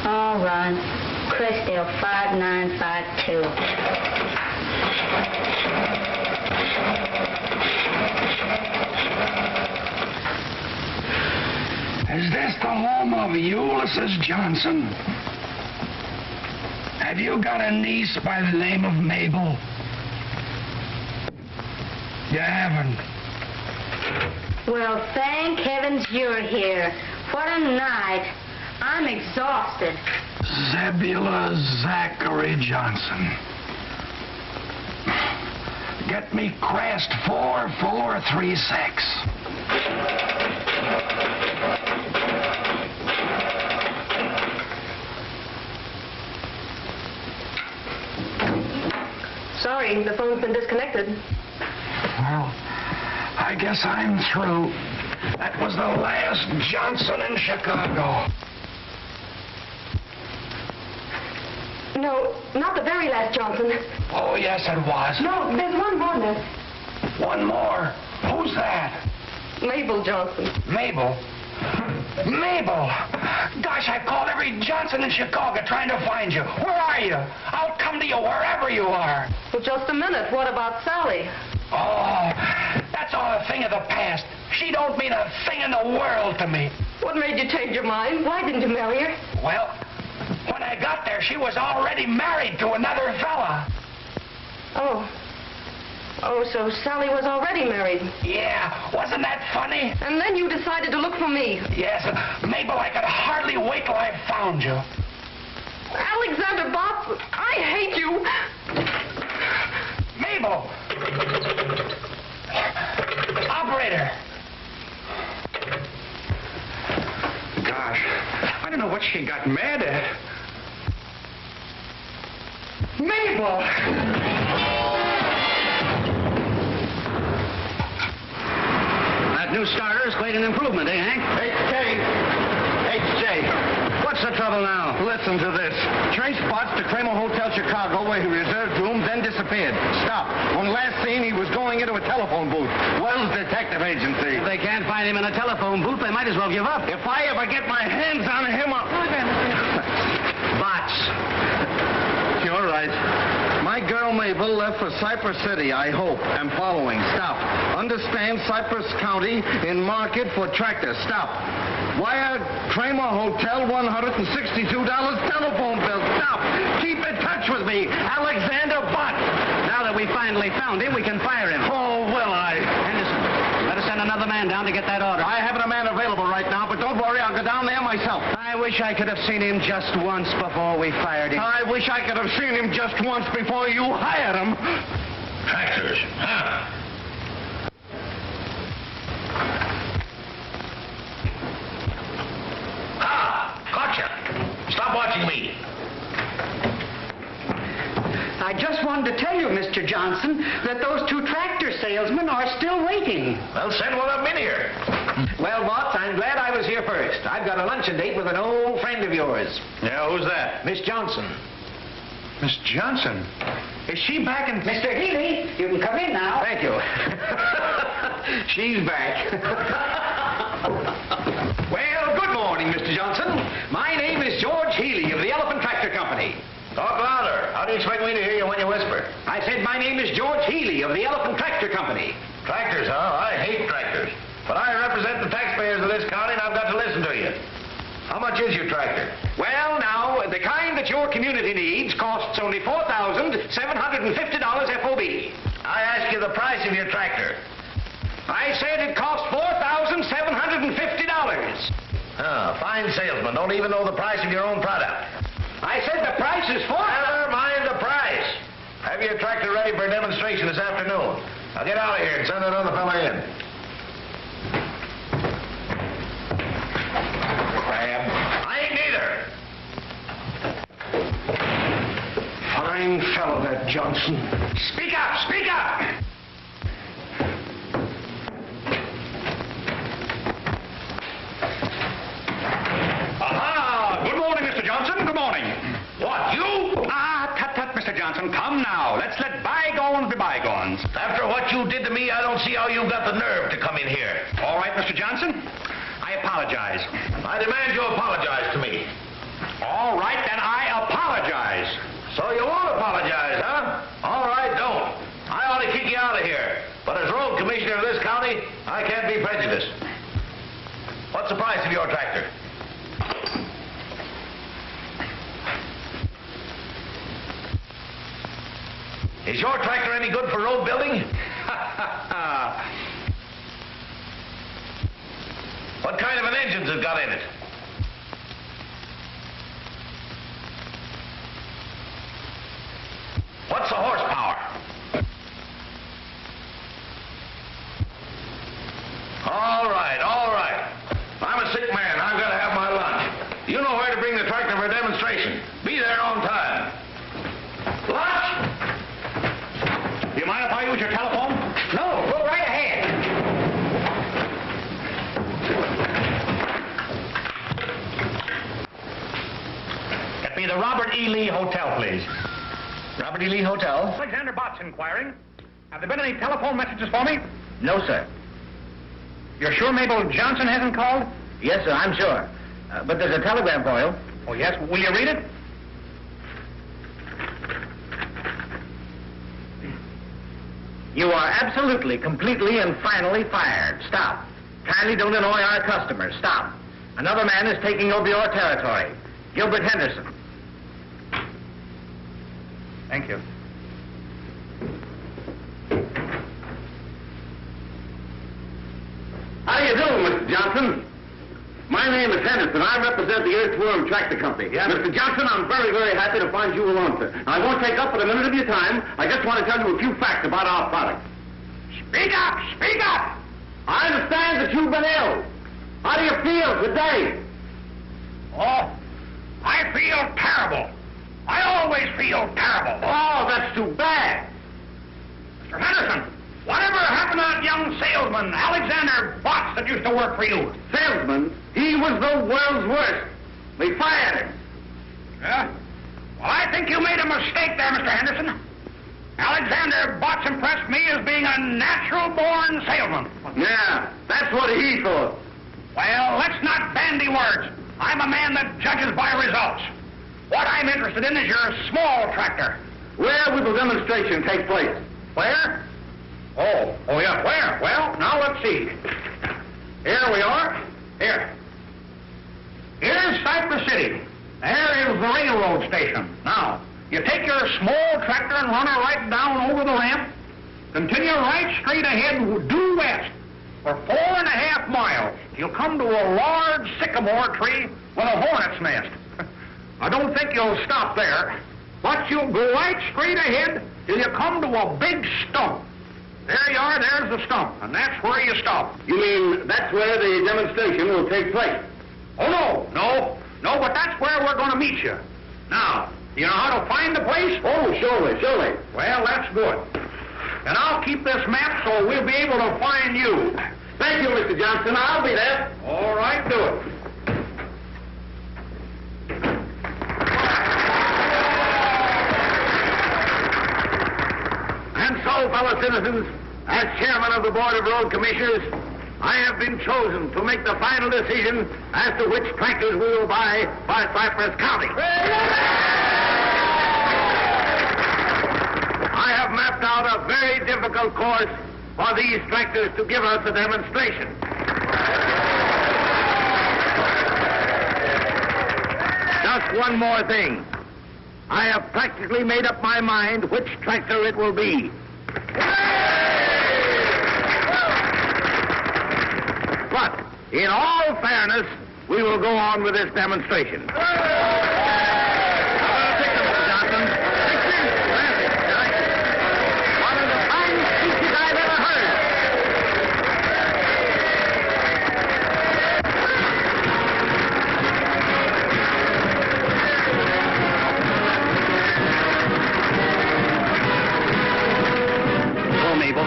All right. Crestdale 5952. Is this the home of Ulysses Johnson? Have you got a niece by the name of Mabel? You haven't. Well, thank heavens you're here. What a night. I'm exhausted. Zebula Zachary Johnson. Get me crest 4436. Sorry, the phone's been disconnected. Well, I guess I'm through. That was the last Johnson in Chicago. No, not the very last Johnson. Oh, yes, it was. No, there's one more, miss. One more. Who's that? Mabel Johnson. Mabel? Mabel! Gosh, I've called every Johnson in Chicago trying to find you. Where are you? I'll come to you wherever you are. Well, just a minute. What about Sally? Oh, that's all a thing of the past. She don't mean a thing in the world to me. What made you change your mind? Why didn't you marry her? Well, when I got there, she was already married to another fella. Oh. Oh, so Sally was already married. Yeah, wasn't that funny? And then you decided to look for me. Yes, Mabel, I could hardly wait till I found you. Alexander Botts, I hate you. Mabel! Operator! Gosh, I don't know what she got mad at. Mabel! That new starter is quite an improvement, eh, Hank? Hey, Jay. Hey, Jay. What's the trouble now? Listen to this. Trace Botts to Kramer Hotel Chicago, where he reserved room, then disappeared. Stop. When last seen, he was going into a telephone booth. Wells Detective Agency. If they can't find him in a telephone booth, they might as well give up. If I ever get my hands on him, Botts. You're right. My girl Mabel left for Cypress City, I hope. I'm following. Stop. Understand Cypress County in market for tractors. Stop. Wire Kramer Hotel, $162 telephone bill. Stop. Keep in touch with me. Alexander Botts. Now that we finally found him, we can fire him. Oh, will I? Henderson, better send another man down to get that order. I haven't a man available right now, but don't worry, I'll go down there myself. I wish I could have seen him just once before we fired him. I wish I could have seen him just once before you hired him. Tractors, huh? Gotcha. Stop watching me. I just wanted to tell you, Mr. Johnson, that those two tractor salesmen are still waiting. Well, send one of them in here. Well, Botts, I'm glad I was here first. I've got a luncheon date with an old friend of yours, Yeah, who's that? Miss Johnson. Miss Johnson. Is she back in... Mr. Healy, you can come in now. Thank you. She's back. Well, good morning, Mr. Johnson. My name is George Healy of the Elephant Tractor Company. Talk louder. How do you expect me to hear you when you whisper? I said my name is George Healy of the Elephant Tractor Company. Tractors, huh? I hate tractors. But I represent the taxpayers of this county, and I've got to listen to you. How much is your tractor? Well, now, the kind that your community needs costs only $4,750 FOB. I ask you the price of your tractor. I said it cost $4,750. Fine salesman. Don't even know the price of your own product. I said the price is Never mind the price. Have your tractor ready for a demonstration this afternoon. Now get out of here and send that other fella in. Crab. I ain't neither. Fine fellow, that Johnson. Speak up! Speak up! Aha! Good morning, Mr. Johnson. Good morning. What, you? Tut, Mr. Johnson. Come now. Let's let bygones be bygones. After what you did to me, I don't see how you got the nerve to come in here. All right, Mr. Johnson. I apologize. I demand you apologize to me. All right, then I apologize. So you won't apologize, huh? All right, don't. I ought to kick you out of here. But as road commissioner of this county, I can't be prejudiced. What's the price of your tractor? Is your tractor any good for road building? What kind of an engine's it got in it? What's the horsepower? All right, all right. I'm a sick man. I've got to have my lunch. You know where to bring the tractor for a demonstration. Be there on time. Lunch? Do you mind if I use your telephone? No, go right ahead. Get me the Robert E. Lee Hotel, please. Robert E. Lee Hotel. Alexander Botts inquiring. Have there been any telephone messages for me? No, sir. You're sure Mabel Johnson hasn't called? Yes, sir, I'm sure. But there's a telegram for you. Oh, yes? Will you read it? You are absolutely, completely, and finally fired. Stop. Kindly don't annoy our customers. Stop. Another man is taking over your territory. Gilbert Henderson. Thank you. How do you do, Mr. Johnson? My name is Henderson. I represent the Earthworm Tractor Company. Yeah, Mr. Johnson, I'm very, very happy to find you alone, sir. I won't take up but a minute of your time. I just want to tell you a few facts about our product. Speak up! Speak up! I understand that you've been ill. How do you feel today? Oh, I feel terrible. I always feel terrible. Oh, that's too bad. Mr. Henderson, whatever happened to that young salesman, Alexander Botts, that used to work for you? Salesman, he was the world's worst. We fired him. Yeah? Well, I think you made a mistake there, Mr. Henderson. Alexander Botts impressed me as being a natural-born salesman. Yeah, that's what he thought. Well, let's not bandy words. I'm a man that judges by results. What I'm interested in is your small tractor. Where will the demonstration take place? Where? Oh, yeah, where? Well, now let's see. Here we are. Here. Here's Cypress City. There is the railroad station. Now, you take your small tractor and run her right down over the ramp. Continue right straight ahead due west for 4.5 miles. You'll come to a large sycamore tree with a hornet's nest. I don't think you'll stop there, but you'll go right straight ahead till you come to a big stump. There you are, there's the stump, and that's where you stop. You mean that's where the demonstration will take place? Oh, no, but that's where we're going to meet you. Now, you know how to find the place? Oh, surely. Well, that's good. And I'll keep this map so we'll be able to find you. Thank you, Mr. Johnson. I'll be there. All right, do it. And so, fellow citizens, as chairman of the Board of Road Commissioners, I have been chosen to make the final decision as to which tractors we will buy for Cypress County. I have mapped out a very difficult course for these tractors to give us a demonstration. Just one more thing. I have practically made up my mind which tractor it will be. But, in all fairness, we will go on with this demonstration. One of the finest speeches I've ever heard. Oh, Mabel.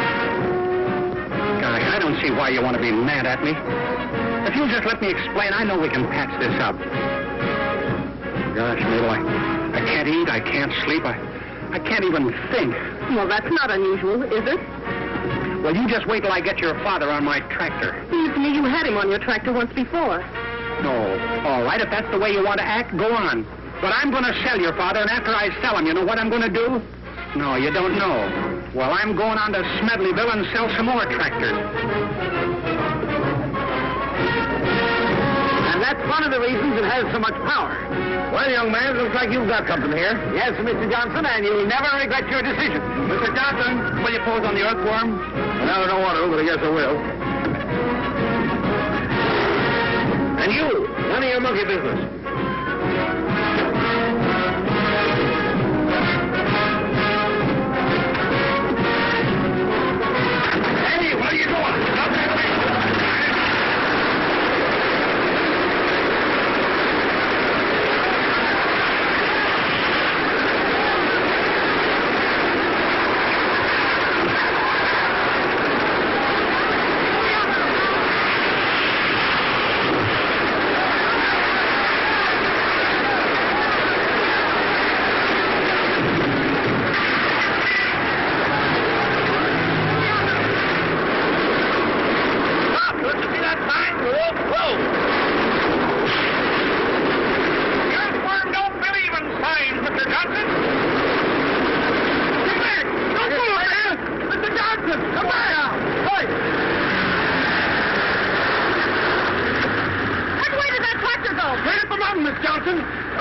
Gosh, I don't see why you want to be mad at me. If you'll just let me explain, I know we can patch this up. Gosh, Mabel, I can't eat, I can't sleep, I can't even think. Well, that's not unusual, is it? Well, you just wait till I get your father on my tractor. Seems to me you had him on your tractor once before. No. All right, if that's the way you want to act, go on. But I'm going to sell your father, and after I sell him, you know what I'm going to do? No, you don't know. Well, I'm going on to Smedleyville and sell some more tractors. And that's one of the reasons it has so much power. Well, young man, looks like you've got something here. Yes, Mr. Johnson, and you'll never regret your decision. Mr. Johnson, will you pose on the Earthworm? Well, I don't want to, but I guess I will. And you, none of your monkey business. Hey, where are you going? Stop that thing.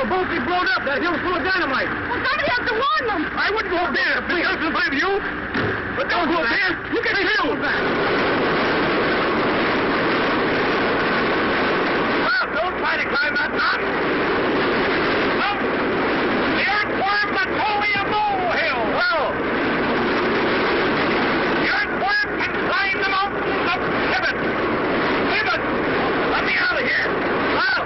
They'll both be blown up. That hill's full of dynamite. Well, somebody has to warn them. I wouldn't go up there. Please, I don't blame you. But don't go up there. You get killed. Well, don't try to climb that mountain. Look, the earthworm that told me a molehill. Well, the earthworm can climb the mountains of Pivot. Pivot. Let me out of here. Well.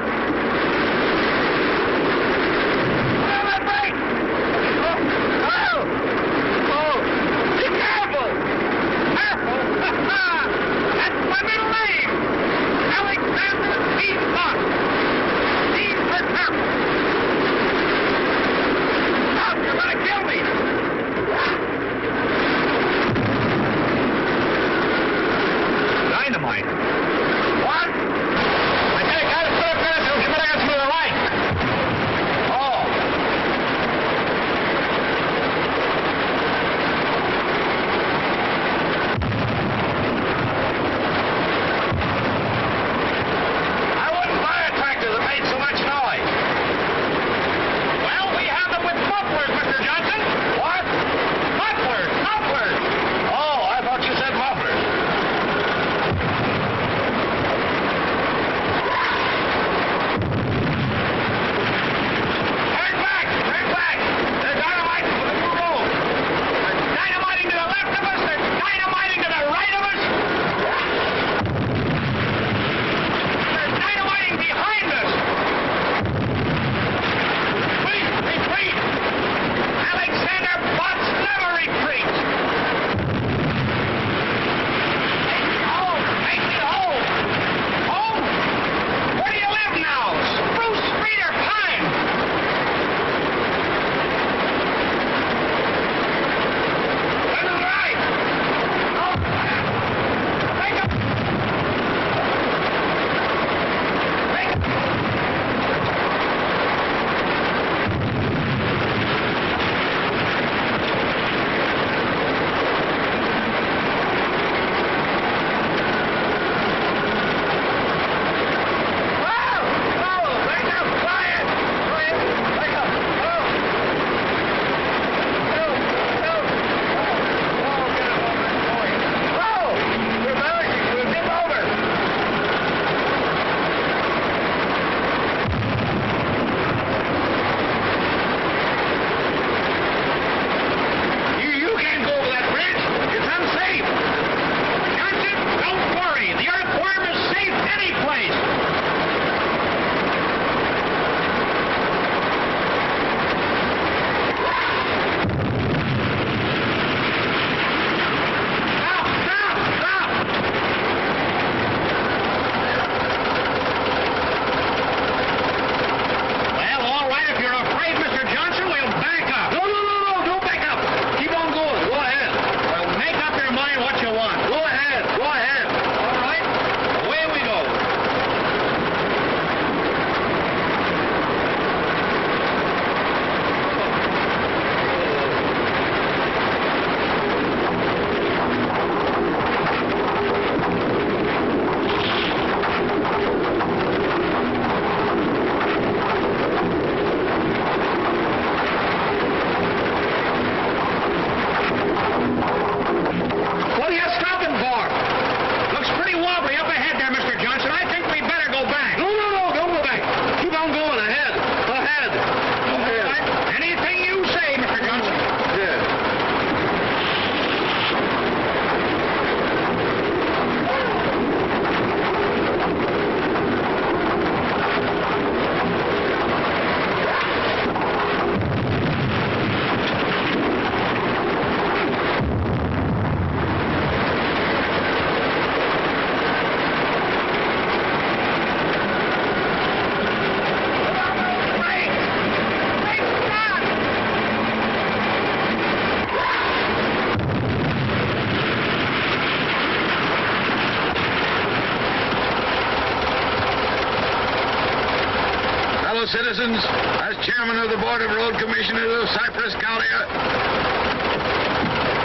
fellow citizens, as chairman of the Board of Road Commissioners of Cypress County,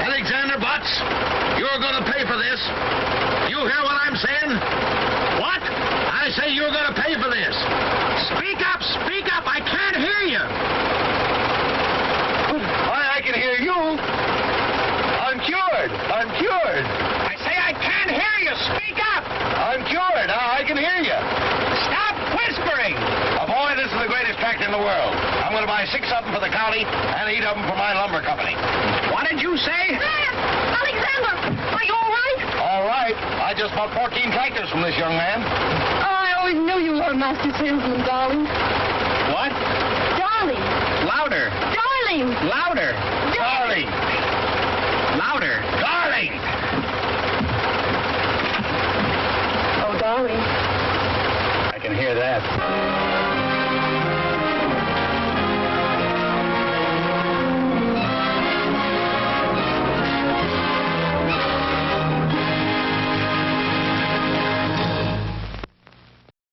Alexander Butts, you're going to pay for this. You hear what I'm saying? What? I say you're going to pay for this. Speak up, I can't hear buy 6 of them for the county and 8 of them for my lumber company. What did you say? Alexander, are you all right? All right. I just bought 14 tractors from this young man. Oh, I always knew you were a master salesman, darling. What? Darling. Louder. Darling. Louder. Darling. Louder. Darling. Oh, darling. I can hear that.